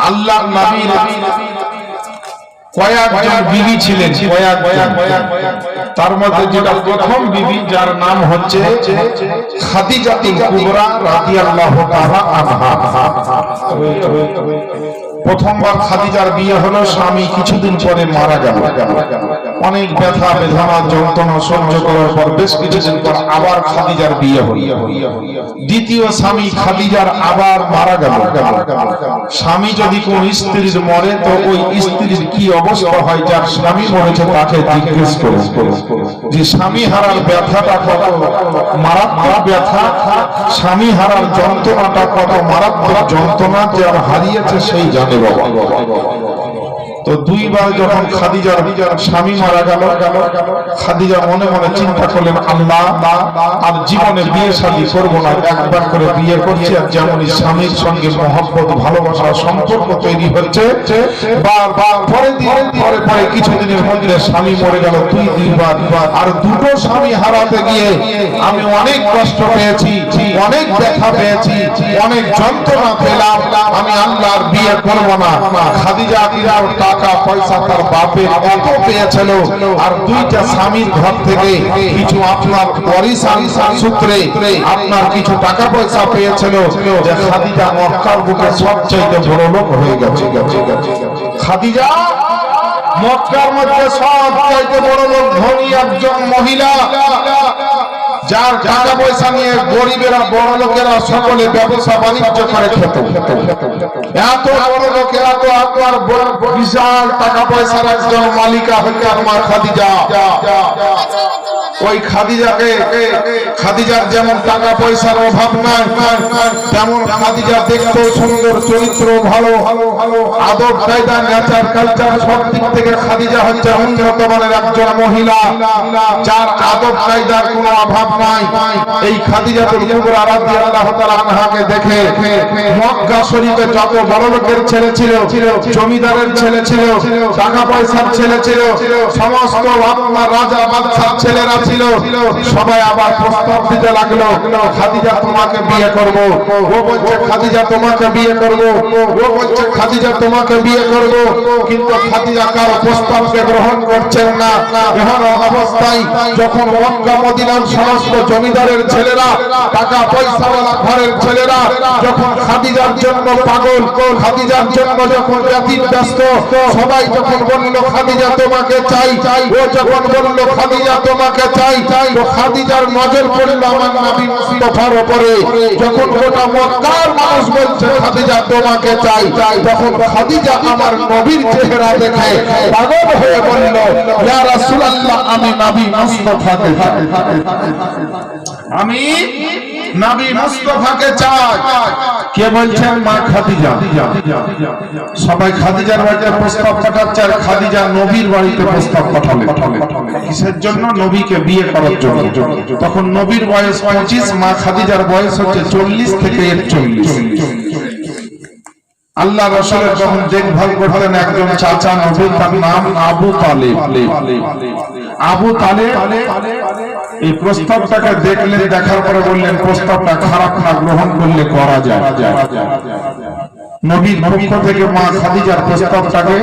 আল্লাহ নবীর কয়েকজন বিবি ছিলেন, তার মধ্যে যেটা প্রথম বিবি যার নাম হচ্ছে খাদিজাতুল কুবরা রাদিয়াল্লাহু তাআলা আনহা। প্রথমবার খাদিজার বিয়ে হলো, স্বামী কিছুদিন পরে মারা গেল। অনেক ব্যথা বেদনা যন্ত্রণা সহ্য করার পর বেশ কিছুদিন পর আবার খাদিজার বিয়ে হলো। দ্বিতীয় স্বামী খাদিজার আবার মারা গেল। স্বামী যদি কোন স্ত্রীর মরে তো ওই স্ত্রীর কি অবস্থা হয়, যার স্বামী মরেছে তাকে জিজ্ঞেস করো যে স্বামী হারার ব্যথাটা কত মারাত্মক ব্যথা, স্বামী হারার যন্ত্রণাটা কত মারাত্মক যন্ত্রণা, যার হারিয়েছে সেই জানে বাবা। তো দুইবার যখন খাদিজার স্বামী মারা গেল, খাদিজা মনে মনে চিন্তা করলেন, আল্লাহ আর জীবনে বিয়ে শাদী করবো না, একবার করে বিয়ে করছি। আর যেমনই স্বামীর সঙ্গে মহব্বত ভালোবাসা সম্পর্ক তৈরি হচ্ছে, পরে কিছুদিনের মধ্যে স্বামী মরে গেল দুইবার। আর দুটো স্বামী হারাতে গিয়ে আমি অনেক কষ্ট পেয়েছি, অনেক ব্যথা পেয়েছি, অনেক যন্ত্রণা পেলাম। আমি আল্লাহর বিয়ে করবো না। খাদিজা টাকা পয়সা তার বাপের এত পেয়েছিল, আর দুইটা স্বামীর ঘর থেকে কিছু আপনার পরিশান সূত্রে আপনার কিছু টাকা পয়সা পেয়েছিল, যে খাদিজা মক্কার বুকে সবচেয়ে বড় লোক হয়ে গেছে। খাদিজা মক্কার মধ্যে সবচেয়ে বড় লোক, ধনী একজন মহিলা, যার টাকা পয়সা নিয়ে গরিবেরা বড় লোকেরা সকলে ব্যবসা বাণিজ্য করে খেত। এত বড় লোকের আপনার বিশাল টাকা পয়সার একজন মালিকা হইতে আমার খাদিজা। ওই খাদিজার যেমন টাকা পয়সার অভাব নাই, তেমন খাদিজা দেখতে সুন্দর, চরিত্র ভালো, আদব কায়দা নেচার কালচার সব দিক থেকে খাদিজা হচ্ছে উন্নত মানের একজন মহিলা, যার আদব কায়দার কোনো অভাব নাই। এই খাদিজাতুল কুবরা রাদিয়াল্লাহু তাআলা আনহাকে দেখে মক্কা শরীফে যত বড় লোকের ছেলে ছিল, জমিদারের ছেলে ছিল, টাকা পয়সার ছেলে ছিল, সমস্ত আপনার রাজা বাদশার ছেলেরা ছিল, সবাই আবার প্রস্তাব দিতে লাগলো, খাদিজা তোমাকে বিয়ে করব। ও বলছে খাদিজা তোমাকে বিয়ে করব, ও বলছে খাদিজা তোমাকে বিয়ে করব। কিন্তু খাদিজা কারো প্রস্তাবকে গ্রহণ করছেন না। এমন অবস্থায় যখন মক্কা মদিনার সমস্ত জমিদারের ছেলেরা, টাকা পয়সাওয়ালা ঘরের ছেলেরা যখন খাদিজার জন্য পাগল, খাদিজার জন্য যখন ব্যতিব্যস্ত, সবাই যখন বলল খাদিজা তোমাকে চাই, ও যখন বলল খাদিজা তোমাকে চাই, তো খাদিজার নজর পড়ল আমার নবী মুস্তাফার উপরে। যখন গোটা মক্কার মানুষ বলছে খাদিজা তোমাকে চাই, তখন খাদিজা আমার নবীর চেহারা দেখে পাগল হয়ে বলল, ইয়া রাসূলুল্লাহ, আমি নবী মুস্তাফাকে চাই, আমি নবী মুস্তাফাকে চাই। কে বলছেন? মা খাদিজা। সবাই খাদিজার বাড়িতে প্রস্তাব পাঠাচ্ছে, আর খাদিজা নবীর বাড়িতে প্রস্তাব পাঠালেন। কিসের জন্য? নবীকে বিয়ে করার জন্য। তখন নবীর বয়স 25, মা খাদিজার বয়স হচ্ছে 40 থেকে 41। আল্লাহ রাসূলের যখন দেখভাল করতেন একজন চাচা নবী, তার নাম আবু তালেব। আবু তালেব এই প্রস্তাবটাকে দেখলেন, দেখার পরে বললেন প্রস্তাবটা খারাপ না, গ্রহণ করলে করা যায়। নবীর পক্ষ থেকে মা খাদিজার প্রস্তাবটাকে,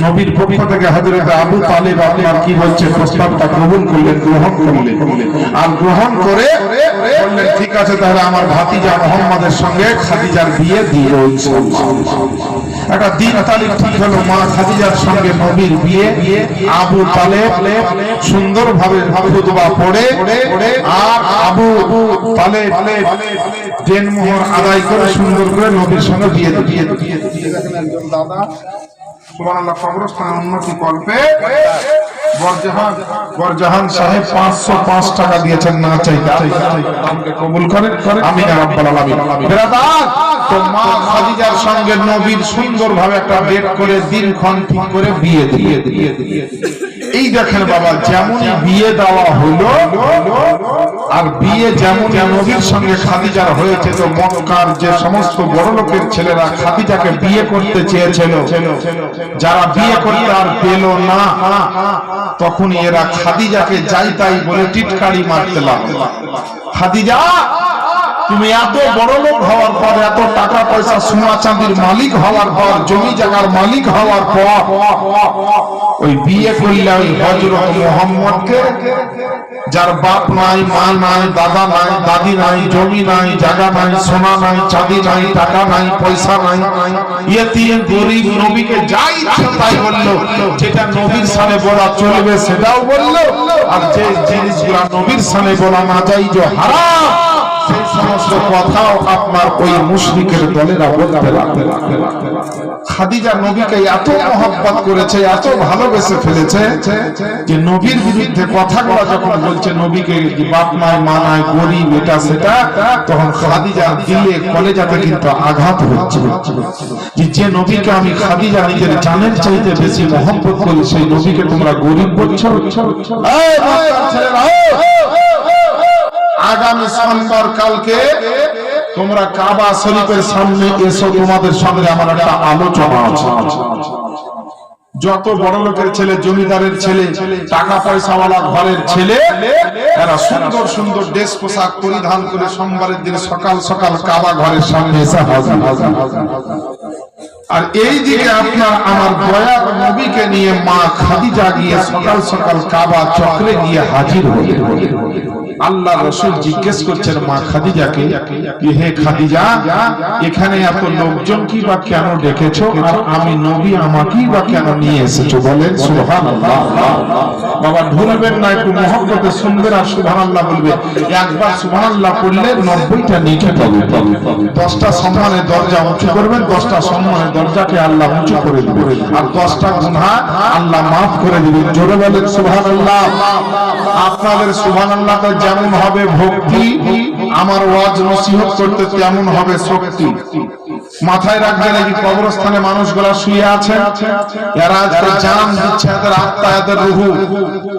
নবীর পক্ষ থেকে হযরত আবু তালেব আপনার কি বলছে, প্রস্তাবটা কবুল করলেন, গ্রহণ করলেন। আর গ্রহণ করে বললেন ঠিক আছে, তাহলে আমার ভাতিজা মুহাম্মাদের সঙ্গে খাদিজার বিয়ে দিয়ে ইনশাআল্লাহ। একটা দিন তারিখ ঠিক হলো, মা খাদিজার সঙ্গে নবীর বিয়ে। আবু তালেব সুন্দরভাবে খুতবা পড়ে, আর আবু তালেব দেনমোহর আদায় করে সুন্দর করে নবীর সঙ্গে বিয়ে দিয়ে একজন দাদা সুবহানাল্লাহ কবরস্থান উন্নতি কল্পে বরজাহান সাহেব 505 টাকা দিয়েছেন, না চাইতে আমাকে কবুল করেন, আমিন ইয়া রাব্বাল আলামিন। ব্রাদার, তো মা খাদিজার সঙ্গে নবীর সুন্দরভাবে একটা ডেট করে দিনক্ষণ ঠিক করে বিয়ে দিয়ে এই দেখেন বাবা, যেমন বিয়ে দেওয়া হলো, আর বিয়ে যেমন নবীর সঙ্গে খাদিজার হয়েছে, তো মক্কার যে সমস্ত বড় লোকের ছেলেরা খাদিজাকে বিয়ে করতে চেয়েছিল, যারা বিয়ে করতে আর পেল না, তখন এরা খাদিজাকে যাই তাই বলে টিটকারি মারতে লাগলো। খাদিজা তুমি এত বড় লোক হওয়ার পর, এত টাকা পয়সা সোনা চাঁদির মালিক হওয়ার পর, জমি জায়গার মালিক হওয়ার পর ওই বিয়ে করলে ওই হযরত মুহাম্মদকে, যার বাপ নাই, মা নাই, দাদা নাই, দাদি নাই, জমি নাই, জায়গা নাই, সোনা নাই, চাঁদি নাই, টাকা নাই, পয়সা নাই, ইয়েতিম গরিব, নবীকে যাই ইচ্ছা তাই বললো। যেটা নবীর সামনে বলা চলবে সেটাও বললো, আর যে জিনিসগুলা নবীর সামনে বলা না যায় যে হারাম, সেই সমস্ত কথাও আপনার ওই মুশরিকের দলেরা বলতে লাগবে। খাদিজা নবীকে এত মহব্বত করেছে, এত ভালোবেসে ফেলেছে যে নবীর বিরুদ্ধে কথাগুলো যখন বলছে, নবীকে বাপ নাই, মা নাই, গরিব, এটা সেটা, তখন খাদিজার দিলে কলেজাতে কিন্তু আঘাত হচ্ছে যে নবীকে আমি খাদিজা নিজের জানের চাইতে বেশি মহব্বত করি, সেই নবীকে তোমরা গরিব বলছো। আগামী সোমবার কালকে তোমরা কাবা শরীফের সামনে এসো, তোমাদের সঙ্গে আমার একটা আলোচনা আছে। যত বড় লোকের ছেলে, জমিদারের ছেলে, টাকা পয়সাওয়ালা ঘরের ছেলে, এরা সুন্দর সুন্দর ড্রেস পোশাক পরিধান করে সোমবারের দিন সকাল সকাল কাবা ঘরের সামনে এসে হাজির। আর এই দিকে আপনার আমার দয়ার নবীকে নিয়ে মা খাদিজা গিয়ে সকাল সকাল কাবা চক্রে গিয়ে হাজির হয়ে আল্লাহ রাসূল জিজ্ঞেস করছেন মা খাদিজাকে, হে খাদিজা, এখানে এত লোকজন কি বা কেন ডেকেছো, আর আমি নবী আমাকেই বা কেন নিয়ে এসেছো? বলেন সুবহানাল্লাহ। বাবা ঢুলবেন না, একটু মহব্বতে শুনবেন আর সুবহানাল্লাহ বলবেন। একবার সুবহানাল্লাহ পড়লে 90টা নেকি পাবে। 10টা সম্মানের দরজা উঁচু করবেন, 10টা সম্মানের দরজাকে আল্লাহ উঁচু করে দিবেন, আর 10টা গুনাহ আল্লাহ মাফ করে দিবেন। জোরে বলেন সুবহানাল্লাহ। আপনাদের সুবহানাল্লাহটা যেমন হবে ভক্তি, আমার ওয়াজ নসিহত করতে তেমন হবে শক্তি। মাথায় রাখবেন, এই কবরস্থানে মানুষগুলা শুয়ে আছে, এরা আজকে জান দিচ্ছে, এদের আত্মা, এদের রূহ।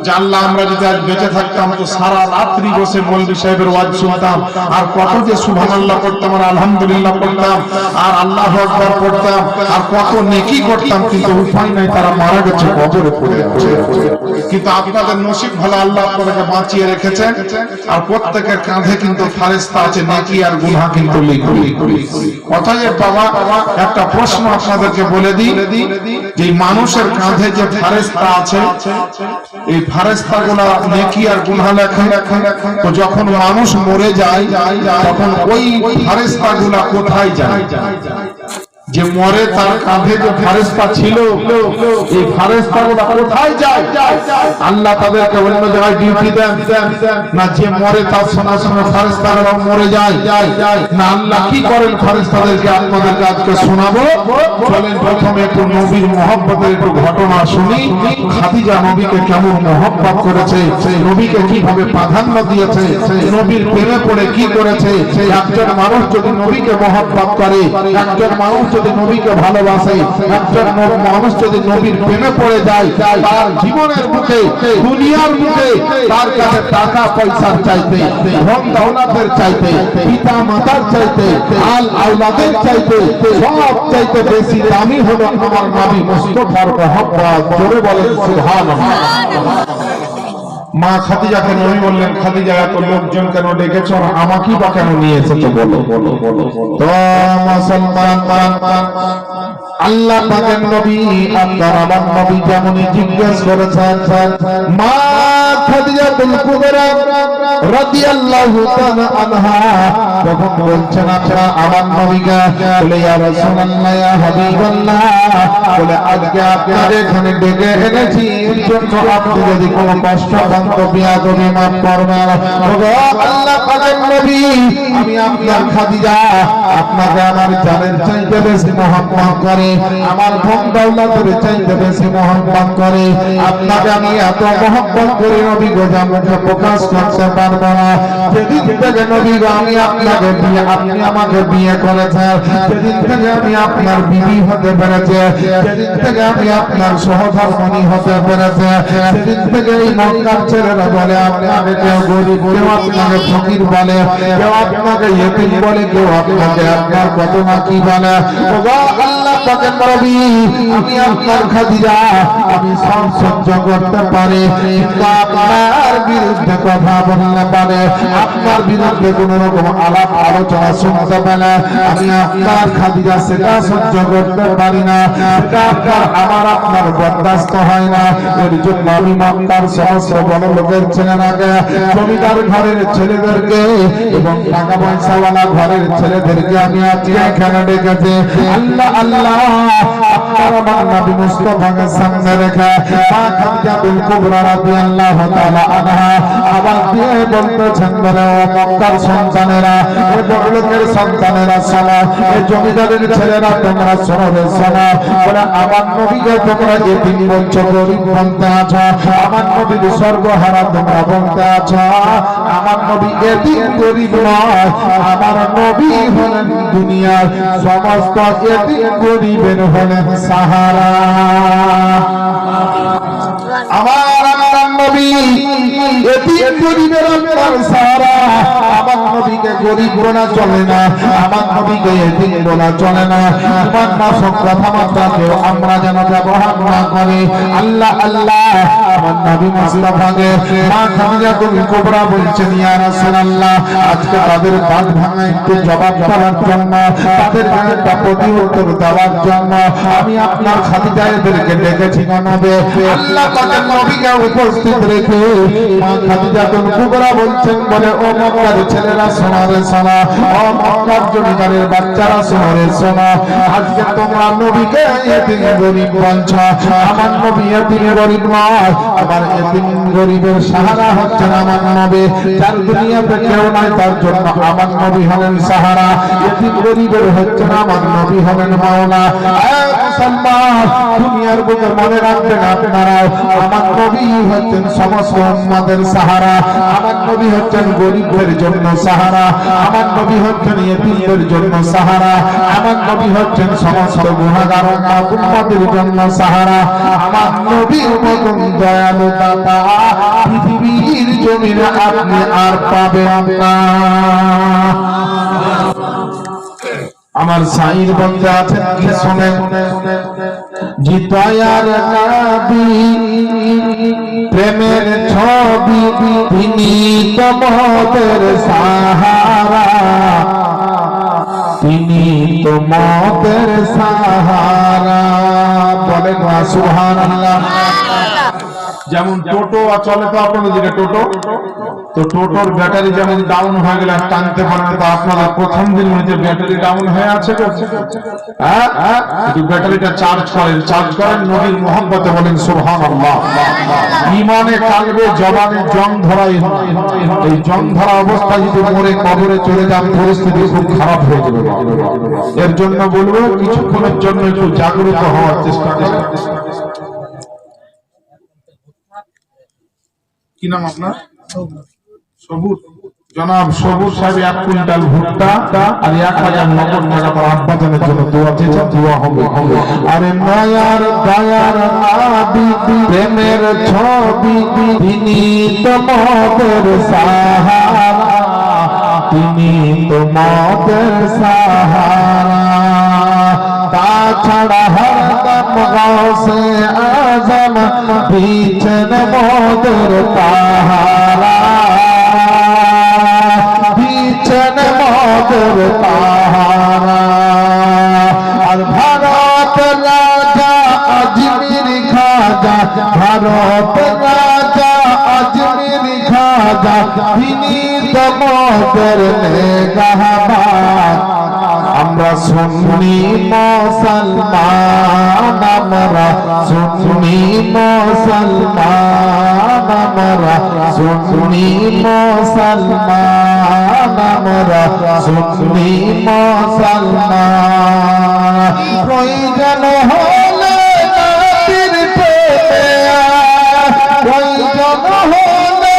জানলা আমরা যদি আজ বেঁচে থাকতাম তো সারা রাত্রি বসে মৌলভী সাহেবের ওয়াজ শুনতাম, আর কত যে সুবহানাল্লাহ করতাম, আর আলহামদুলিল্লাহ করতাম, আর আল্লাহু আকবার করতাম, আর কত নেকি করতাম, কিন্তু উপায় নাই, তারা মারা গেছে, কবরে পড়ে আছে। কিন্তু আপনাদের নসিব ভালো, আল্লাহ আপনাদেরকে বাঁচিয়ে রেখেছেন, আর প্রত্যেকের কাঁধে কিন্তু ফেরেশতা আছে, নেকি আর গুনাহ কিন্তু লিখে। অতএব বাবা, একটা প্রশ্ন আপনাদেরকে বলে দিই, যে মানুষের কাঁধে যে ফেরেশতা আছে, এই ফেরেশতাগুলো নেকি আর গুনাহ লেখে। তো যখন মানুষ মরে যায়, তখন ওই ফেরেশতাগুলো কোথায় যায়? যে মরে তার কাঁধে যে ফেরেশতা ছিল, এই ফেরেশতাগুলো কোথায় যায়? আল্লাহ তাদেরকে অন্য জায়গায় ডিউটি দেন না? যে মরে তার সঙ্গে সঙ্গে ফেরেশতারা মরে যায় না? আল্লাহ কি করেন ফেরেশতাদেরকে? আপনাদেরকে আজকে শোনাবো। চলেন প্রথমে একটু নবীর মহব্বতের একটু ঘটনা শুনি। খাদিজা নবীকে কেমন মহব্বত করেছে, নবীকে কিভাবে প্রাধান্য দিয়েছে, নবীর প্রেমে পড়ে কি করেছে। একজন মানুষ যদি নবীকে মহব্বত করে, একজন মানুষ যদি নবীকে ভালোবাসে, একজন মানুষ যদি নবীর প্রেমে পড়ে যায়, তার জীবনের মুখে, দুনিয়ার মুখে তার কাছে টাকা পয়সার চাইতে, ধন দৌলতের চাইতে, পিতা মাতার চাইতে, আল আওলাদের চাইতে, সব চাইতে বেশি দামি হলো আমার নবী মুস্তাফার মহব্বত। জোরে বলেন সুবহানাল্লাহ। মা খাদিজাকে নবী বললেন, খাদিজা এত লোকজন কেন ডেকেছো, আমাকেই বা কেন নিয়ে এসেছো? বলো বলো বলো। তো মুসলমান, আল্লাহ পাকের নবী, আপনার আমার নবী যেমনই জিজ্ঞেস করেছেন, মা খাদিজাতুল কুবরা রাদিয়াল্লাহু তাআলা আনহা তখন বলছেন, আপনারা আমার নবীকে বলে, ইয়া রাসূলুল্লাহ, ইয়া হাবিবাল্লাহ, বলে আজকে আপনার এখানে ডেকে এনেছি, জন্য আপনি যদি কোনো কষ্ট পান তো বিয়াদবি মাফ করবেন। আল্লাহ পাকের নবী, আমি আপনার খাদিজা আপনাকে আমার জানের চাইতে বেশি মহব্বত করে, আমার ধন দৌলতের চাইতে বেশি মহব্বত করে। আপনাকে আমি এত মহব্বত করি নবী গো, যা মুখে প্রকাশ করতে পারবো না। যেদিন থেকে নবী গো আমি আপনাকে বিয়ে, আপনি আমাকে বিয়ে করেছেন, যেদিন থেকে আমি আপনার বিবি হতে পেরেছে, যেদিন থেকে আমি আপনার সহধর্মিণী হতে পেরেছে, সেদিন থেকে এই মক্কার ছেলেরা বলে আপনাকে কেউ গরিব, কেউ আপনাকে ফকির বলে, কেউ আপনাকে ইয়েতিম বলে, কেউ আপনাকে আপনার কত না কি বলে। আল্লাহ পাকের নবী আমি আপনার খাদিজা আমি সব সহ্য করতে পারি কিন্তু আপনার বিরুদ্ধে কথা বললে পারে আপনার বিরুদ্ধে কোন রকম আলাপ আলোচনা শুনতে পারে আমি আপনার খাদিজা সেটা সহ্য করতে পারি না সেটা আমার আপনার বরদাস্ত হয় না এর জন্য আমি মক্কার সমস্ত বড় লোকের ছেলেরাকে জমিদার ঘরের ছেলেদেরকে এবং টাকা পয়সাওয়ালা ঘরের ছেলেদেরকে আমি আজকে এখানে ডেকেছি আল্লাহ আল্লাহ আপনার আমার নবী মুস্তাফাকে সামনে রেখে মা খাদিজাতুল কুবরা রাদিয়াল্লাহু তাআলা আনহা আবার দিয়ে বলতেছেন বলে ও মক্কার সন্তানেরা ও বড় লোকের সন্তানেরা শোনো এই জমিদারের ছেলেরা তোমরা শোনো রে শোনো বলে আমার নবীকে তোমরা এতিম বলছো গরিব বলতে আছো আমার নবীর সর্বহারা তোমরা বলতে আছো আমার নবী এতিম গরিব নয় আমার নবী হলেন দুনিয়ার সমস্ত এতিম গরিবের হলেন সাহারা আমার নবী এতিম গরিবের আপনার সাহারা আমার নবীকে গরিব বলা চলে না আমার নবীকে এতিম বলা চলে না তোমার নাশক কথাবার্তাকে আমরা যেন ব্যবহার না করি আল্লাহ আল্লাহ আমার নবী মুস্তাফাকে মা খাদিজাতুল কুবরা বলছেন ইয়া রাসূলুল্লাহ আজকে তাদের বাদ ভাঙা একটু জবাব করার জন্য তাদের একটা প্রতিউত্তর দেওয়ার জন্য আমি আপনার খাদিজা এদেরকে ডেকেছি নবে আল্লাহ পাকের নবীকে উপস্থিত রেখে মা খাদিজাতুল কুবরা বলছেন বলে ও মক্কার ছেলেরা শোনো রে শোনো ও মক্কার জমিদারের বাচ্চারা শোনো রে শোনো আজকে তোমরা নবীকে এতিম গরিব বলছো আমার নবী এতিম গরিব নয় আমার এতিম গরিবের সাহারা হচ্ছেন আমার নবী যার দুনিয়াতে কেউ নাই তার জন্য আমার নবী হলেন সাহারা এতিম গরিবের হচ্ছেন আমার নবী হলেন মাওলা মুসলমান দুনিয়ার বুকে মনে রাখবেন আপনারাও আমার নবী হচ্ছেন সমস্ত উম্মতের সাহারা আমার নবী হচ্ছেন গরিবদের জন্য সাহারা আমার নবী হচ্ছেন এতিমদের জন্য সাহারা আমার নবী হচ্ছেন সমস্ত গুনাহগার উম্মতের জন্য সাহারা আমার নবীর মতন দয়ালু দাতা পৃথিবীর জমিনে আপনি আর পাবেন না আমার সাইর বন্ধু আছেন কি শুনেন জি দয়ার নবী প্রেমের ছবি তিনি তোমাদের সাহারা তিনি তোমাদের সাহারা বলেন সুবহানাল্লাহ যেমন টোটো চলে তো আপনাদের দিকে টোটো তো টোটোর ব্যাটারি যেমন ডাউন হয়ে গেলে টানতে পারে না তো আপনাদের প্রথম দিন মধ্যে ব্যাটারি ডাউন হয়ে আছে ব্যাটারিটা চার্জ করেন নবীর মোহাম্মতে বলেন সুবহানাল্লাহ ঈমানে কালবে জবানে জং ধরাই এই জং ধরা অবস্থায় যদি মরে কবরে চলে যান পরিস্থিতি খুব খারাপ হয়ে যাবে এর জন্য বলবো কিছুক্ষণের জন্য একটু জাগ্রত হওয়ার চেষ্টা করুন কি নাম আপনার সবুজ জনাব সবুজ সাহেব 1 কুইন্টাল ভুট্টা আর 1000 নগদ টাকা তার আব্বাজানের জন্য দোয়া চেয়েছেন দোয়া হবে আরে নয়ার দয়ার নবী প্রেমের ছবি তিনি তোমাদের সাহারা তিনি তোমাদের সাহারা তাছাড়া হরদম গাউসে আজম বিছন মোদের পাহারা বিছন মোদের পাহারা আর ভারত রাজা আজমির খাজা ভারত রাজা আজমির খাজা তিনি তোমাদের নেগাহবান আমরা সুন্নি মুসলমান আমরা সুন্নি মুসলমান আমরা সুন্নি মুসলমান আমরা সুন্নি মুসলমান প্রয়োজন হলে নবীর প্রেমে প্রয়োজন হলে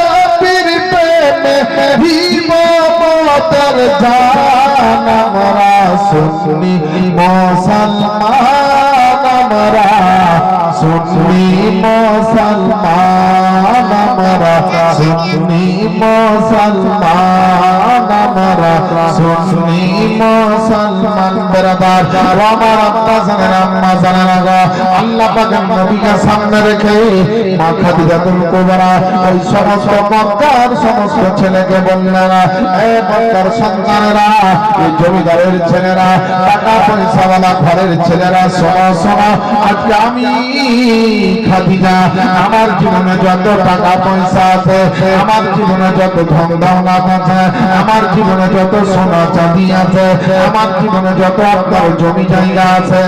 নবীর প্রেমে জীবনের জান আমরা সুন্নি মুসলমান আমরা সুন্নি মুসলমান আমরা সুন্নি মুসলমান আমরা সুন্নি মুসলমান ব্রাদার আমার আব্বা জানেন আম্মা জানেন আল্লাহ পাকের নবীকে সামনে রেখে মা খাদিজাতুল কুবরা ওই সমস্ত মক্কার সমস্ত ছেলেকে বললেন, এই মক্কার সন্তানেরা, এই জমিদারের ছেলেরা, টাকা পয়সাওয়ালা ঘরের ছেলেরা, শোনো শোনো, আজকে আমি খাদিজা আমার জীবনে যত টাকা পয়সা আছে, আমার জীবনে যত ধন দৌলত আছে, আমার জীবনে যত সোনা চাঁদি আছে, আমার জীবনে যত আপনার জমি জায়গা আছে,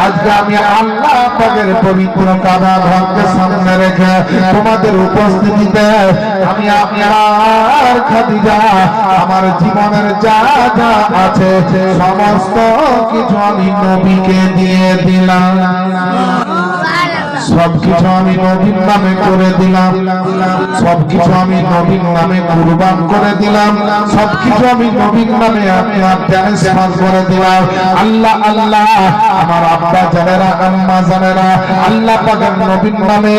আজকে আমি আল্লাহ পাকের পবিত্র কাবা ঘরকে সামনে রেখে তোমাদের উপস্থিতিতে আমি আপনার খাদিজা আমার জীবনের যা যা আছে সমস্ত কিছু আমি নবীকে দিয়ে দিলাম, সবকিছু আমি নবীর নামে করে দিলাম, সবকিছু আমি নবীর নামে কুরবান করে দিলাম, সবকিছু আমি নবীর নামে আপনার ট্রান্সফার করে দিলাম। আল্লাহ আল্লাহ আমার আব্বা জানেরা আম্মা জানেরা আল্লাহ পাকের নবীর নামে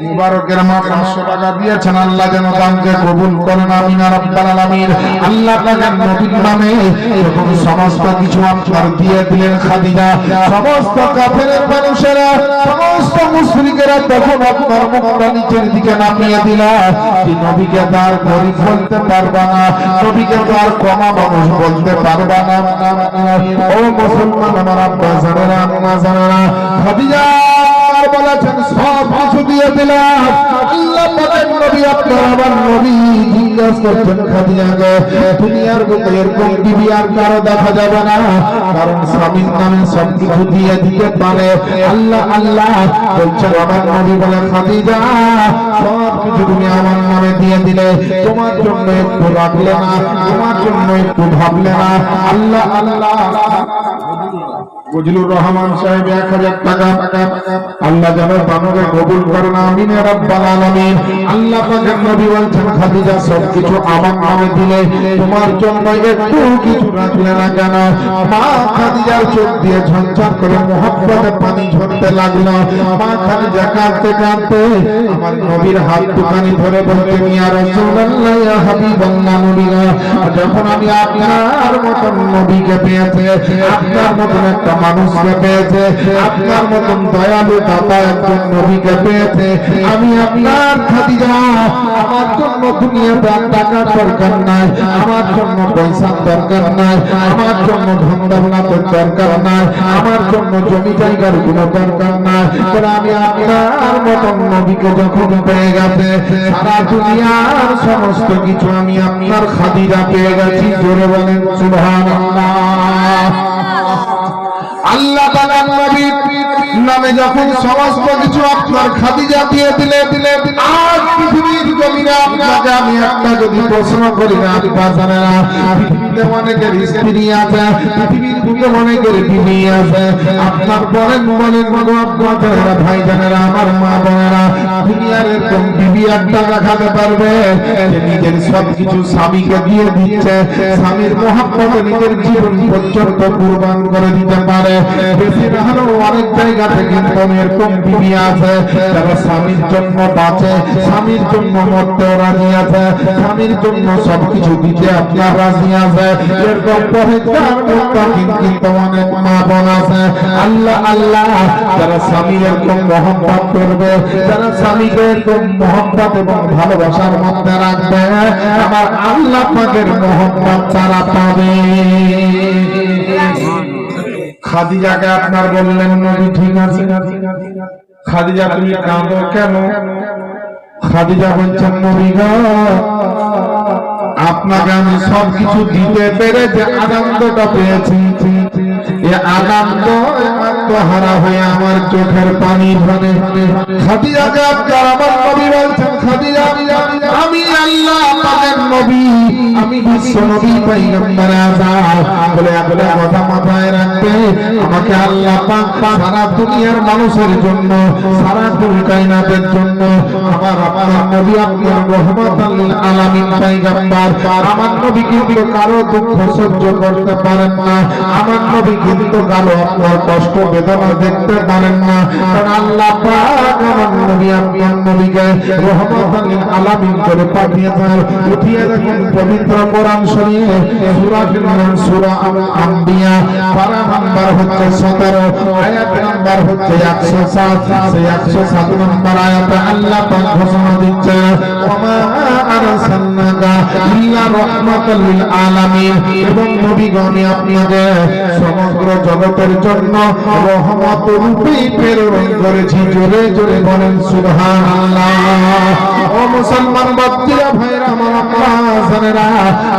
মুবারকের মা 500 টাকা দিয়েছেন, আল্লাহ যেন দানকে কবুল করেন, আমিন ইয়া রাব্বাল আলামিন। আল্লাহ পাকের নবীর নামে যখন সমস্ত কিছু আপনার দিয়ে দিলেন খাদিজা, সমস্ত কাফেরের মানুষেরা, সমস্ত মুশরিকেরা তখন আপনার মুখটা নিচের দিকে নামিয়ে দিল, যে নবীকে তার গরিব বলতে পারবা না, নবীকে তার কমা মানুষ বলতে পারবা না। ও মুসলমান আমার আব্বা জানেরা আম্মা জানেরা, খাদিজা বলেছেন সব কিছু দিয়ে দিলাম। আল্লাহ পাকের নবী আপনার আমার নবী জিজ্ঞাসা করছেন খাদিজাকে, দুনিয়ার বুকে এরকম বিবি আর কারো দেখা যাবে না, কারণ স্বামীর নামে সব কিছু দিয়ে দিতে পারে। আল্লাহ আল্লাহ বলছেন আমার নবী বলে, খাদিজা সব কিছু তুমি আমার নামে দিয়ে দিলে, তোমার জন্য একটু রাখলে না, তোমার জন্য একটু ভাবলে না। আল্লাহ আল্লাহ ফজলুর রহমান সাহেব 1000 টাকা, আল্লাহ যেন দানকে কবুল করেন, আমিন ইয়া রাব্বাল আলামিন। আল্লাহ পাকের নবী বলছেন খাদিজা সবকিছু আমার নামে দিলে, তোমার জন্য একটু কিছু রাখলে না কেন? মা খাদিজার চোখ দিয়ে ঝরঝর করে মহব্বতে পানি ঝরতে লাগলো। মা খাদিজা কাঁদতে কাঁদতে আমার নবীর হাত দুখানি ধরে বলতেন, ইয়া রাসূলুল্লাহ ইয়া হাবিবাল্লাহ, নবীরা যখন আমি আপনার মতন নবীকে পেয়েছি, আপনার মতন একটা মানুষকে পেয়েছে, আপনার মতন দয়ালু দাতা একজন নবীকে পেয়েছে, আমি আপনার খাদিজা আমার জন্য দুনিয়াতে টাকার দরকার নাই, আমার জন্য পয়সার দরকার নাই, আমার জন্য ধন দৌলতের দরকার নাই, আমার জন্য জমি জায়গার কোনো দরকার নাই, কারণ আমি আপনার মতন নবীকে যখন পেয়ে গেছে, সারা দুনিয়ার সমস্ত কিছু আমি আপনার খাদিজা পেয়ে গেছি। জোরে বলেন সুবহানাল্লাহ। আল্লাহ তাআলার নবীর নামে যখন সমস্ত কিছু আপনার খাদিজা দিয়ে দিলে, আজ পৃথিবীর জমিনে আপনাকে আমি একটা যদি প্রশ্ন করি না, আব্বা জানেরা পৃথিবীতে অনেকের স্ত্রী আছে, পৃথিবীর বুকে অনেকের বিবি আছে, আপনার বলেন বলেন মগো আব্বা জানেরা ভাই জানেরা আমার মা বোনেরা, দুনিয়ার এরকম বিবি একটা দেখাতে পারবে যে নিজের সব কিছু স্বামীকে দিয়ে দিচ্ছে, স্বামীর মহব্বতে নিজের জীবন পর্যন্ত কুরবান করে দিতে পারে। বেশি না হলেও অনেক জায়গাতে কিন্তু এরকম বিবি আছে যারা স্বামীর জন্য বাঁচে, স্বামীর জন্য মরতে রাজি আছে, স্বামীর জন্য সবকিছু দিতে আপনার রাজি আছে। এরকম পরেজগার মুত্তাকিন কিন্তু অনেক মা বোন আছে। আল্লাহ আল্লাহ যারা স্বামীর এরকম মহব্বত করবে, যারা স্বামীকে এরকম মহব্বত এবং ভালোবাসার মধ্যে রাখবে, আমার আল্লাহ পাকের মহব্বত তারা পাবে। খাদিজাকে আপনার বললেন নবী, ঠিক আছে খাদিজা তুমি কাঁদো কেন? খাদিজা বলছেন নবী গো, আপনাকে আমি সব কিছু দিতে পেরে যে আনন্দটা পেয়েছি, এই আনন্দ আত্মহারা হয়ে আমার চোখের পানি ধরে। খাদিজাকে আপনার আমার নবী বলছেন, খাদিজা আমি আল্লাহ পাকের নবী, আমি বিশ্ব নবী পয়গম্বর আযম বলে একটা কথা মাথায় রাখবে, আমাকে আল্লাহ পাক সারা দুনিয়ার মানুষের জন্য, সারা কুল কায়নাতের জন্য আমার আপনার নবী আপনার রহমাতুল লিল আলামিন পয়গম্বর। আমার নবী কিন্তু কারো দুঃখ সহ্য করতে পারেন না, আমার নবী কিন্তু কারো আপনার কষ্ট বেদনা দেখতে পারেন না, কারণ আল্লাহ পাক আমার নবী আপনার নবীকে রহমাতুল লিল আলামিন করে পাঠিয়েছেন। উঠিয়ে দেখুন পবিত্র কোরআন শরীফ সূরাটির নাম সূরা আল-আম্বিয়া, পারা নাম্বার হচ্ছে 17, আয়াত নাম্বার হচ্ছে 107। সেই 107 নম্বর আয়াতে আল্লাহ পাক ঘোষণা দিচ্ছে, ওমা আরসালনাকা ইল্লা রাহমাতাল লিল আলামিন, এবং নবীগণ আপনাকে সমগ্র জগতের জন্য রহমত রূপে প্রেরণ করেছি। জোরে জোরে বলেন সুবহানাল্লাহ। ও মুসলমান বাচ্চারা ভাইরা আমার আব্বাসানেরা,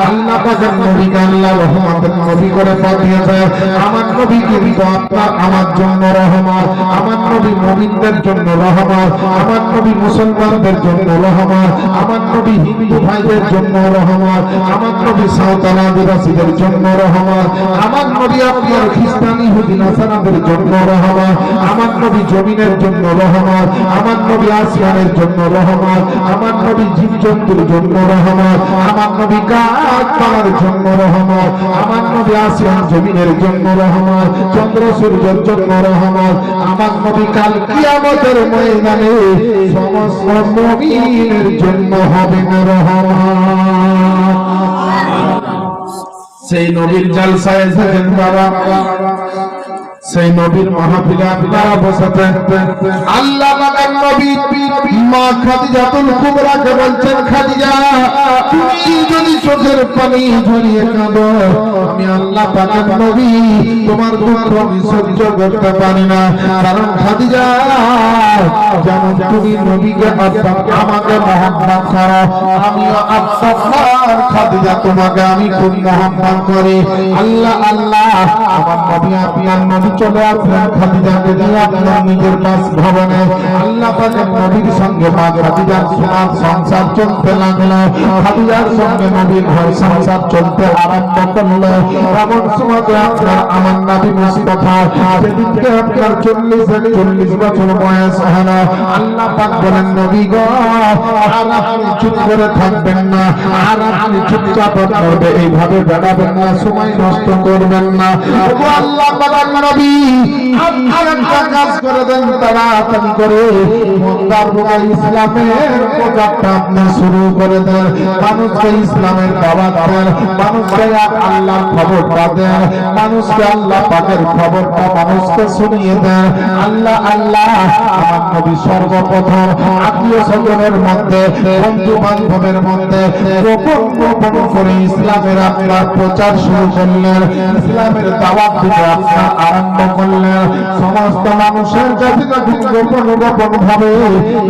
আল্লাহ পাকের নবীকে আল্লাহ রহমতের নবী করে পাঠিয়েছে। আমার নবী কিন্তু আপনার আমার জন্য রহমত, আমার নবী মুমিনদের জন্য রহমত, আমার নবী মুসলমানদের জন্য রহমত, আমার নবী হিন্দু ভাইদের জন্য রহমত, আমার নবী সাঁওতাল আদিবাসীদের জন্য রহমত, আমার নবী আপনার খ্রিস্টান ইহুদি নাসারাদের জন্য রহমত, আমার নবী জমিনের জন্য রহমত, আমার নবী আসমানের জন্য রহমত, আমার নবী জীবজন্তুর জন্য রহমত, আমার নবী গাছপালার জন্য রহমত, আমার নবী আসমান জমিনের জন্য রহমত, চন্দ্র সূর্যের জন্য রহমত, আমার নবী কাল কিয়ামতের ময়দানে সমস্ত মুমিনের জন্য হবেন রহমত। সেই নবীর জালসায় এসেছেন বাবা, সেই নবীর মাহফিলে আপনারা বসেছেন। আল্লাহ পাকের নবী মা খাদিজাতুল কুবরাকে বলছেন, খাদিজা তুমি যদি চোখের পানি ঝরিয়ে কাঁদো, আমি আল্লাহ পাকের নবী তোমার দুঃখ আমি সহ্য করতে পারি না। কারণ খাদিজা যেমন তুমি নবীকে আমাকে মহব্বত করো, আমিও আপনার খাদিজা তোমাকে আমি খুব মহব্বত করি। আল্লাহ আল্লাহ আমার নবী আপনার নবী চলে আসলেন খাদিজাকে নিয়ে আপনার নিজের বাসভবনে। আল্লাহ পাকের নবীর সঙ্গে মা খাদিজার সোনার সংসার চলতে লাগলো, খাদিজার সঙ্গে নবীর ঘর সংসার চলতে আরম্ভ করলো। এমন সময় আপনার আমার নবী মুস্তাফা যেদিনকে আপনার 40 বছর বয়স হলো, আল্লাহ পাক বলেন, নবী গো আর আপনি চুপ করে থাকবেন না, আর আপনি চুপচাপ থাকবে, এইভাবে বেড়াবেন না, সময় নষ্ট করবেন না। ওগো আল্লাহ পাকের নবী আপনি একটা কাজ করে দেন, তাড়াতাড়ি করে মক্কার বুকে ইসলামের প্রচারটা আপনি শুরু করে দেন, মানুষকে ইসলামের দাওয়াত দেন, মানুষকে আল্লাহর খবরটা দেন, মানুষকে আল্লাহ পাকের খবরটা মানুষকে শুনিয়ে দেন। আল্লাহ আল্লাহ আমার নবী সর্বপ্রথম আত্মীয় স্বজনের মধ্যে, বন্ধু বান্ধবের মধ্যে গোপন গোপন করে ইসলামের আপনার প্রচার শুরু করলেন, ইসলামের দাওয়াত দিতে আপনার আরম্ভ করলেন। সমস্ত মানুষের কাছে গোপন গোপন ভাবে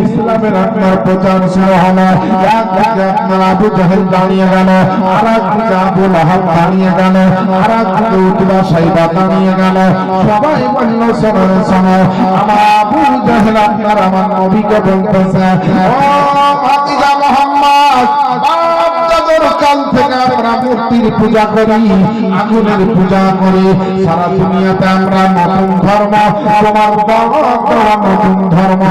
ইসলামের আপনার প্রচার শুরু হলো। একদিকে আপনার আবু জাহেল দাঁড়িয়ে গেল, আর একদিকে আবু লাহাব দাঁড়িয়ে গেল, আর একদিকে উতবা সাইবা দাঁড়িয়ে গেল। সবাই বলল, শোনো শোনো, আমার আবু জাহেল আপনার আমার নবীকে বলতেছে, ও ভাতিজা মুহাম্মদ, কাল থেকে আমরা মূর্তির পূজা করি, আগুনের পূজা করি, সারা দুনিয়াতে আমরা নতুন ধর্ম, তোমার নতুন ধর্ম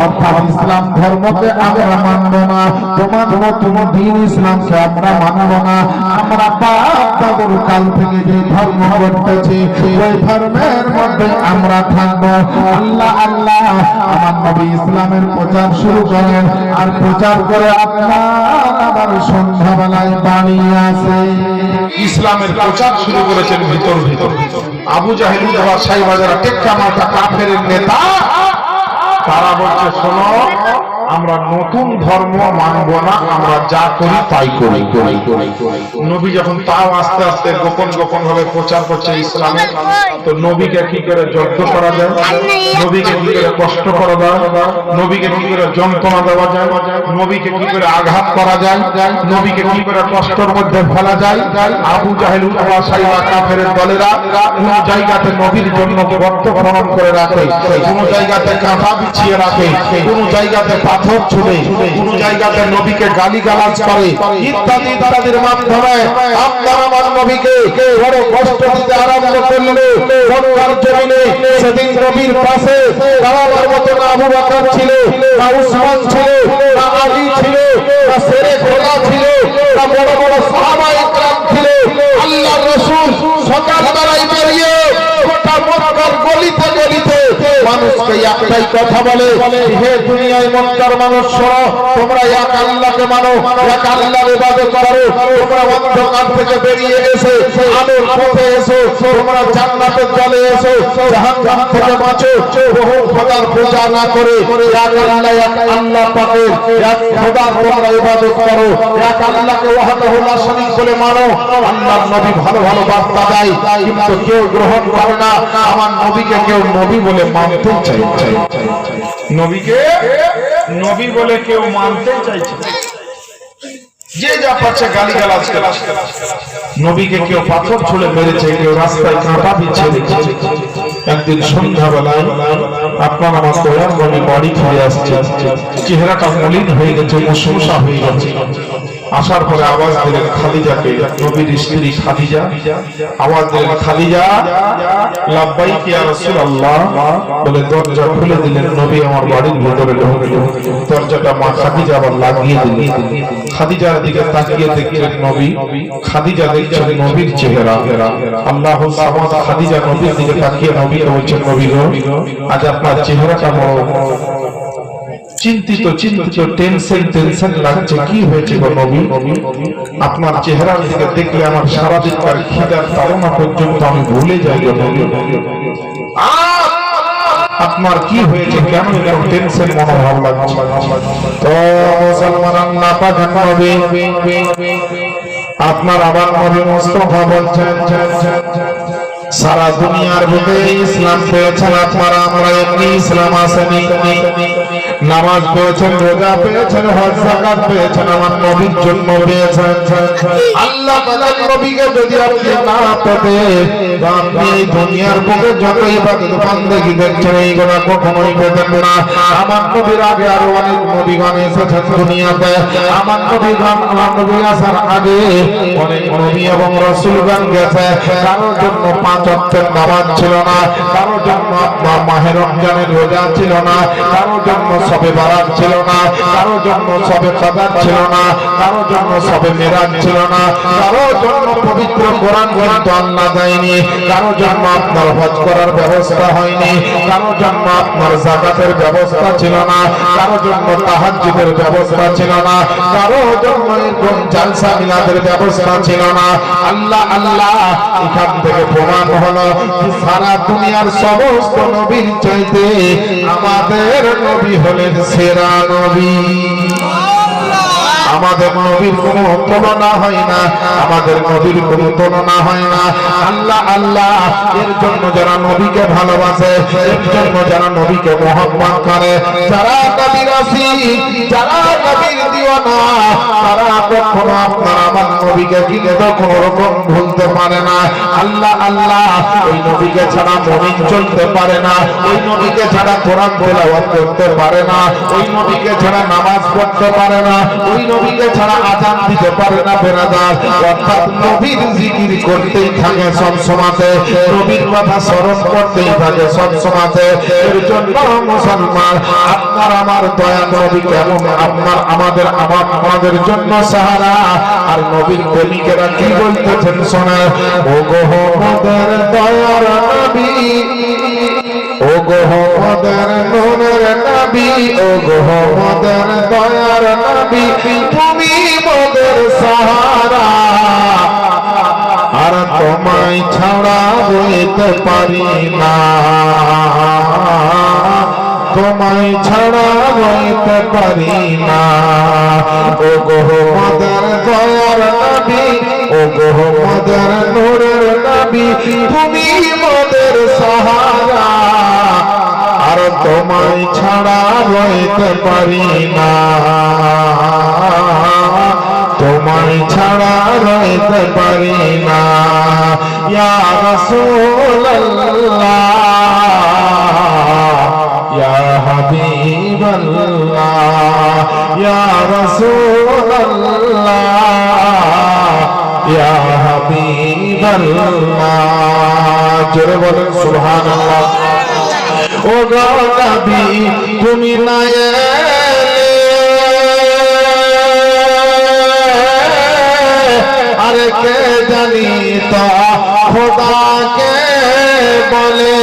অর্থাৎ ইসলাম ধর্মকে আমরা মানব না, তোমার নতুন দিন ইসলামকে আমরা মানব না। আমরা বাপ দাদুর কাল থেকে যে ধর্ম করতেছি ওই ধর্মের মধ্যে আমরা থাকবো। আল্লাহ আল্লাহ আমার নবী ইসলামের প্রচার শুরু করেন, আর প্রচার করে আপনার আবার সন্ধ্যাবেলায় বাড়ি আসে। ইসলামের প্রচার শুরু করেছেন ভিতর ভিতর। আবু জাহেল ব্যবসায়ী বাজারে টেক্কা মাথা কাফের নেতা, তারা বলছে, শোনো আমরা নতুন ধর্ম মানব না, আমরা যা করি তাই করি। নবী যখন তাও আস্তে আস্তে গোপন গোপন ভাবে প্রচার করছে ইসলামে, তো নবীকে কি করে জব্দ করা যায়, নবীকে কি করে কষ্ট করা যায়, নবীকে কি করে যন্ত্রণা দেওয়া যায়, নবীকে কি করে আঘাত করা যায়, নবীকে কি করে কষ্টের মধ্যে ফেলা যায়। আবু জাহেল উতবা সাইবা কাফের দলেরা কোন জায়গাতে নবীর জন্য গর্ত খনন করে রাখে, কোন জায়গাতে কাঁথা বিছিয়ে রাখে, কোন জায়গাতে পাথর ছুড়ে কোন জায়গাতে নবীকে গালিগালাজ করে ইত্যাদি ইত্যাদির মাধ্যমে আপনার আমার নবীকে বড় কষ্ট দিতে আরম্ভ করলো। মক্কার জমিনে সেদিন নবীর পাশে দাঁড়াবার মতো না আবু বকর ছিল, না উসমান ছিল, না আলী ছিল, না শেরে খোদা ছিল, না বড় বড় সাহাবায়ে কেরাম ছিল। আল্লাহর রাসূল সকালবেলায় বেরিয়ে গোটা মক্কার গলিতে গলিতে মানুষকে একটাই কথা বলে, হে দুনিয়ায় মক্কার মানুষ শোনো, তোমরা এক আল্লাহকে মানো, এক আল্লাহর ইবাদত করো, তোমরা অন্ধকার থেকে বেরিয়ে এসে আলোর পথে এসো, তোমরা জান্নাতের জলে এসো, জাহান্নাম থেকে বাঁচো। বহু খোদার পূজা না করে এক আল্লাহ, এক আল্লাহ পাকের এক খোদার তোমরা ইবাদত করো, এক আল্লাহকে ওয়াহদাহু লা শারীক বলে মানো। আল্লাহর নবী ভালো ভালো বার্তা দেয়, কিন্তু কেউ গ্রহণ করে না। আমার নবীকে কেউ নবী বলে মানতে চাইছে, নবীকে নবী বলে কেউ মানতে চাইছে, যে যা পাচ্ছে গালিগালাজ। নবীকে কেউ পাথর ছুঁড়ে মেরেছে, কেউ রাস্তায় কাঁটা বিছিয়ে রেখেছে। একদিন সন্ধ্যাবেলায় আপনার আমার দয়ার নবী বাড়ি ফিরে আসছে, চেহারাটা মলিন হয়ে গেছে, মুসমুসা হয়ে গেছে। আসার পরে আওয়াজ দিলেন খাদিজাকে, নবীর স্ত্রী খাদিজা আওয়াজ দিলেন, খাদিজা লাব্বাইক ইয়া রাসূলুল্লাহ বলে দরজা খুলে দিলেন। নবী আমার বাড়ির ভিতরে ঢুকলেন, দরজাটা মা খাদিজা আবার লাগিয়ে দিলেন। খাদিজার দিকে তাকিয়ে দেখলেন নবী, খাদিজা দেখছেন নবীর চেহারা। আল্লাহু সামাদ খাদিজা নবীর দিকে তাকিয়ে নবীকে বলছেন, নবী গো, আজ আপনার চেহারাটা বড় চিন্তিত চিন্তিত, টেনশন লাগছে, কি হয়েছে গো নবী? আপনার চেহারার দিকে দেখলে আমার সারাদিনকার খিদার তাড়না পর্যন্ত আমি ভুলে যাই গো নবী। আপনার কি হয়েছে, কেন এরকম টেনশন মনোভাব লাগছে? তো মুসলমান আল্লাহ পাক নবী আপনার আবার নবী মুস্তাফা বলছেন, সারা দুনিয়ার বুকে ইসলাম পেয়েছেন আপনারা, আমরা এমনি ইসলাম আসেনি। নামাজ পেয়েছেন, রোজা পেয়েছেন, হজ যাকাত পেয়েছেন, আমার নবীর জন্য পেয়েছেন। আল্লাহ তাআলার নবীকে যদি আপনি না পেতে, আপনি এই দুনিয়ার বুকে যত ইবাদত বান্দেগি দেখছেন এইগুলো কখনোই পেতেন না। আমার নবীর আগে আরো অনেক নবীগণ এসেছেন দুনিয়াতে। আমার নবী আসার আগে অনেক নবী এবং রাসূলগণ গেছে। কারোর জন্য পাঁচ ওয়াক্তের নামাজ ছিল না, কারোর জন্য আপনার মাহে রমজানের রোজা ছিল না, কারোর জন্য সবে বারাত ছিল না, কারোর জন্য সবে কদর ছিল না, কারোর জন্য সবে মেরাজ ছিল না, কারোর জন্য পবিত্র কোরআন গ্রন্থ আল্লাহ দেয়নি, কারোর জন্য আপনার হজ করার ব্যবস্থা হয়নি, কারোর জন্য আপনার যাকাতের ব্যবস্থা ছিল না, কারোর জন্য তাহাজ্জুদের ব্যবস্থা ছিল না, কারোর জন্য এরকম জালসা মিলাদের ব্যবস্থা ছিল না। আল্লাহ আল্লাহ এখান থেকে প্রমাণ হলো সারা দুনিয়ার সমস্ত নবীর চাইতে আমাদের নবী হলেন সেরা নবী। আমাদের নবীর কোনো তুলনা হয় না, আমাদের নবীর কোনো তুলনা হয় না। আল্লাহ আল্লাহ এর জন্য যারা নবীকে ভালোবাসে, এর জন্য যারা নবীকে মহব্বত করে, যারা নবীর আশিক, যারা নবীর দিওয়ানা, তারা কখনো আপনার আমার নবীকে কিন্তু কোনো রকম ভুলতে পারে না। আল্লাহ আল্লাহ ওই নবীকে ছাড়া মুমিন চলতে পারে না, ওই নবীকে ছাড়া কোরআন তেলাওয়াত করতে পারে না, ওই নবীকে ছাড়া নামাজ পড়তে পারে না, ওই নবীকে ছাড়া আযান দিতে পারে না বেরাদার। অর্থাৎ নবীর জিকির করতেই থাকে সব সময়তে, নবীর কথা স্মরণ করতেই থাকে সব সময়তে। এর জন্য মুসলমান আপনার আমার দয়া নবী কেমন আপনার আমাদের জন্য সাহারা। আর নবীর প্রেমিকেরা কি বলতেছেন শোনেন, ও গো মোদের দয়ার নবী, ও গো মোদের নূরের নবী, ও গো মোদের দয়ার নবী, তুমি মোদের সাহারা। আর তোমায় ছাড়া বইতে পারি না, তোমায় ছাড়া বইতে পারি না। ও গো মোদের দয়ার নবী, ও গো মোদের নূরের নবী, তুমি মোদের সাহারা। আর তোমায় ছাড়া বইতে পারি না, তোমায় ছাড়া রইতে পারি না। ইয়া রাসূলুল্লাহ, ইয়া হাবিবাল্লাহ, বলেন সুবহানাল্লাহ। ও গো নবী তুমি না এলে আরে কে জানি তো খোদাকে বলে।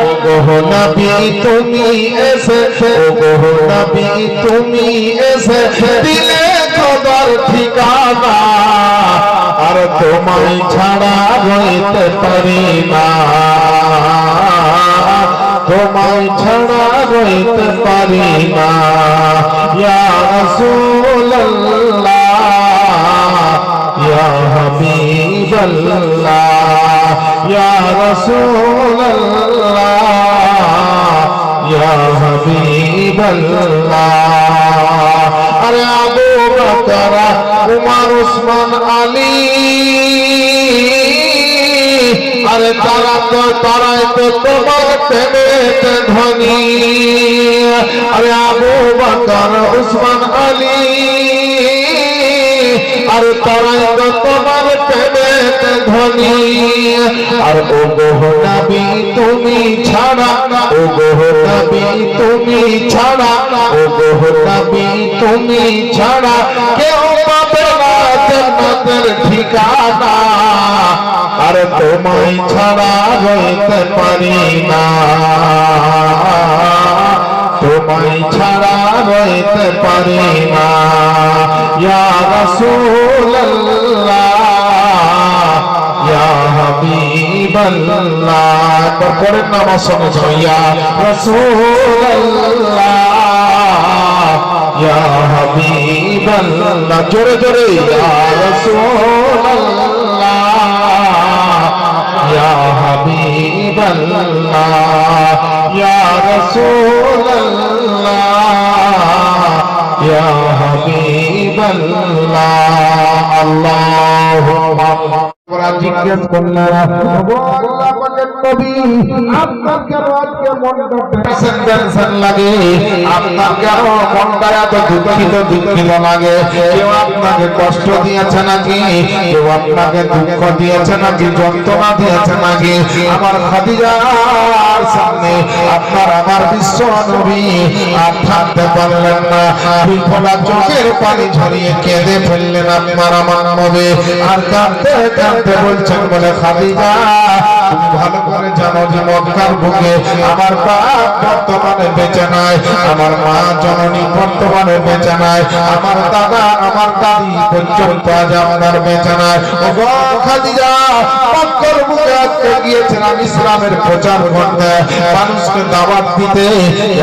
ও গো নবী তুমি এসে, ও গো নবী তুমি এসে দিলে খোদার ঠিকানা, আর তোমায় ছাড়া রইতে পারি না, তোমায় ছাড়া রইতে পারি না। ইয়া রাসূলুল্লাহ ইয়া হাবিবাল্লাহ ইয়া রাসূলুল্লাহ ইয়া হাবিবাল্লাহ। আরে আবু বকর উমর উসমান আলী আরে তারাই তো তোমার প্রেমেতে ধনী। আরে আবু বকর উসমান আলী আর তারাই তো তোমার প্রেমেতে ধনী। আর ও গো নবী তুমি ছাড়া, ও গো নবী তুমি ছাড়া, ও গো নবী তুমি ছাড়া কেউ পাবে না জান্নাতের ঠিকানা, আর তোমায় ছাড়া রইতে পারি না, তোমায় ছাড়া রইতে পারি না। ইয়া রাসূলুল্লাহ ইয়া হাবিবাল্লাহ। তারপরে নামাজ সঙ্গে ইয়া রাসূলুল্লাহ ইয়া হাবিবাল্লাহ। জোরে জোরে ইয়া রাসূলুল্লাহ ইয়া হাবিবাল্লাহ ইয়া রাসূলুল্লাহ ইয়া হাবিবাল্লাহ। আল্লাহুম্মা জিজ্ঞেস করলেন আপনার কেন আজকে মনটা লাগে, আপনার কেন মনটা এত দুঃখিত দুঃখিত লাগে? কেউ আপনাকে কষ্ট দিয়েছে নাকি, কেউ আপনাকে দুঃখ দিয়েছে নাকি, যন্ত্রণা দিয়েছে নাকি? আমার খাদিজার সামনে আপনার আমার বিশ্ব নবী আর থাকতে পারলেন না, বিফলা চোখের পানি ঝরিয়ে কেঁদে ফেললেন আপনার আমার নবী। আর কাঁদতে কাঁদতে বলছেন বলে খাদিজা তুমি ভালো করে জানো যে মক্কার বুকে আমার বাপ বর্তমানে বেঁচে নাই, আমার মা জননী বর্তমানে বেঁচে নাই, আমার দাদা আমার দাদি পর্যন্ত আজ আমার বেঁচে নাই। ও গো খাদিজা মক্কার বুকে আজকে গিয়েছিলাম ইসলামের প্রচার করতে, মানুষকে দাওয়াত দিতে,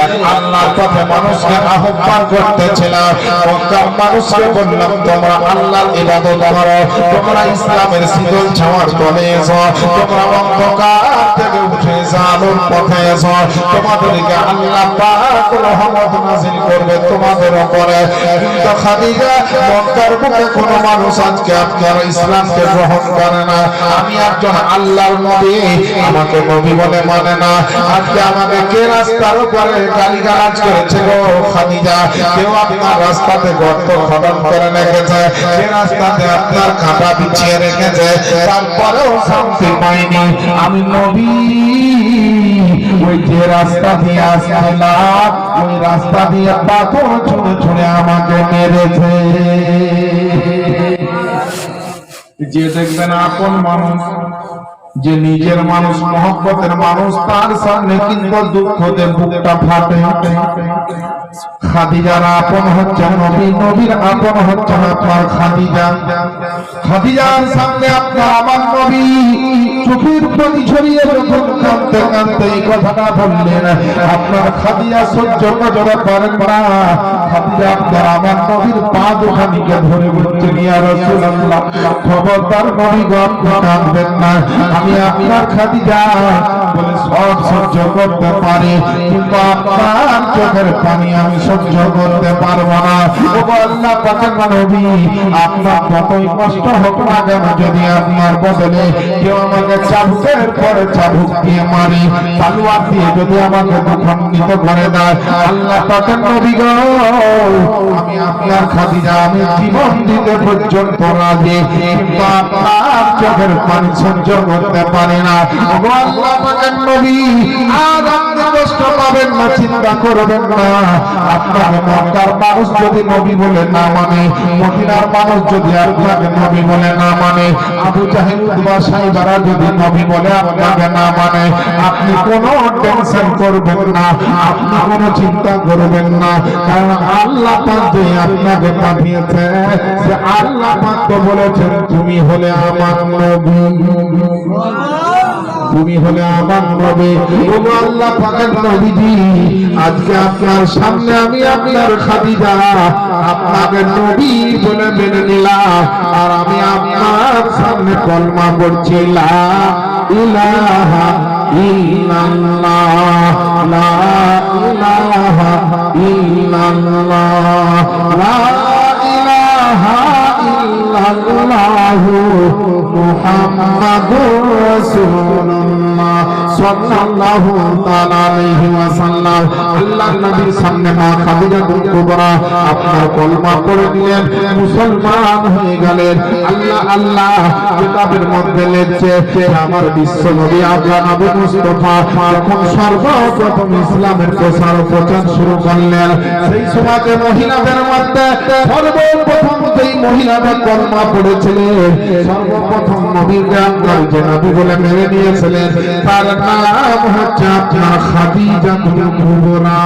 এক আল্লাহর পথে মানুষকে আহ্বান করতেছিলাম। মক্কার মানুষকে বললাম তোমরা আল্লাহর ইবাদত করো, তোমরা ইসলামের শীতল ছাওয়ার তলে এসো, তোমরা অন্ধকার থেকে উঠে এসো আলোর পথে এসো, তোমাদেরকে আল্লাহ পাক রহমত নাযিল করবে তোমাদের উপরে। কিন্তু খাদিজা মক্কার বুকে কোনো মানুষ আজকে আপনার ইসলামকে গ্রহণ করে না। আমি একজন আল্লাহর নবী, আমাকে নবী বলে মানে না। আজকে আমাকে কে রাস্তার উপরে গালিগালাজ করেছে গো খাদিজা? কেউ আপনার রাস্তাতে গর্ত খনন করে রেখেছে, কে রাস্তাতে আপনার কাঁটা বিছিয়ে রেখেছে, তারপরেও শান্তি পাইনি। আমি নবী ওই যে রাস্তা দিয়ে আসলাম ওই রাস্তা দিয়ে পাথর ছুঁড়ে ছুঁড়ে আমাকে মেরেছে। যে দেখবেন আপন মানুষ, যে নিজের মানুষ, মহব্বতের মানুষ, তার সামনে কিন্তু দুঃখতে বুকটা ফাটে। খাদিজার আপন হচ্ছে নবী, নবীর আপন হচ্ছে আপনার খাদিজা। খাদিজার সামনে আপনার আমার নবী চোখের পানি ঝরিয়ে যখন কাঁদতে কাঁদতে এই কথাটা বললেন, আপনার খাদিজা সহ্য করতে পারেন না। খাদিজা আপনার আমার নবীর পা দুখানিকে ধরে বলছেন ইয়া রাসূলুল্লাহ খবরদার নবী গো আপনি কাঁদবেন না, আমি আপনার খাদিজা বলে সব সহ্য করতে পারি, কিন্তু আপনার চোখের পানি আমি সহ্য করতে পারবো না। ও আল্লাহ পাকের নবী আপনার যতই কষ্ট হোক না কেন, যদি আপনার বদলে কেউ আমাকে চাবুকের পরে চাবুক দিয়ে মারি, তলোয়ার দিয়ে যদি আমাকে দুঃখান্বিত করে দেয়, আল্লাহ পাকের নবী গো, আমি আপনার খাদিজা আমি জীবন দিতে পর্যন্ত রাজি, কিন্তু আপনার চোখের পানি সহ্য করতে পারি না। ওগো আল্লাহ পাকের নবী, আর আপনি কষ্ট পাবেন না, চিন্তা করবেন না। আপনার মক্কার মানুষ যদি নবী বলে না মানে, মদিনার মানুষ যদি আপনাকে নবী বলে না মানে, আবু জাহেল উতবা সাইবারা যদি নবী বলে আপনাকে না মানে, আপনি কোনো টেনশন করবেন না, আপনি কোনো চিন্তা করবেন না। কারণ আল্লাহ পাক যে আপনাকে পাঠিয়েছে, যে আল্লাহ পাক তো বলেছেন তুমি হলে আমার নবী, তুমি হলে আমার নবী। ওগো আল্লাহ পাকের নবীজি, আজকে আপনার সামনে আমি আপনার খাদিজা আপনাকে নবী বলে মেনে নিলাম, আর আমি আপনার সামনে কলমা পড়ছি লা ইলাহা ইল্লাল্লাহ, লা ইলাহা ইল্লাল্লাহ, লা ইলাহা ইল্লাল্লাহু মুহাম্মাদুর রাসূলুল্লাহ সাল্লাল্লাহু তাআলা আলাইহি ওয়াসাল্লাম। আল্লাহর নবীর সামনে মা খাদিজা কুবরা আপনার কলমা পড়ে দিলেন, মুসলমান হয়ে গেলেন। আল্লাহ আল্লাহ কিতাবের মধ্যে লিখছে, আমার বিশ্ব নবী আপনার নবী মুস্তাফা যখন সর্বপ্রথম ইসলামের প্রচার শুরু করলেন, সেই সমাজে মহিলাদের মধ্যে সর্বপ্রথম যেই মহিলাদের কলমা পড়েছিলেন, সর্বপ্রথম নবীকে আপনার যে নবী বলে মেনে নিয়েছিলেন, তার নাম হচ্ছে আপনার খাদিজা কুবরা।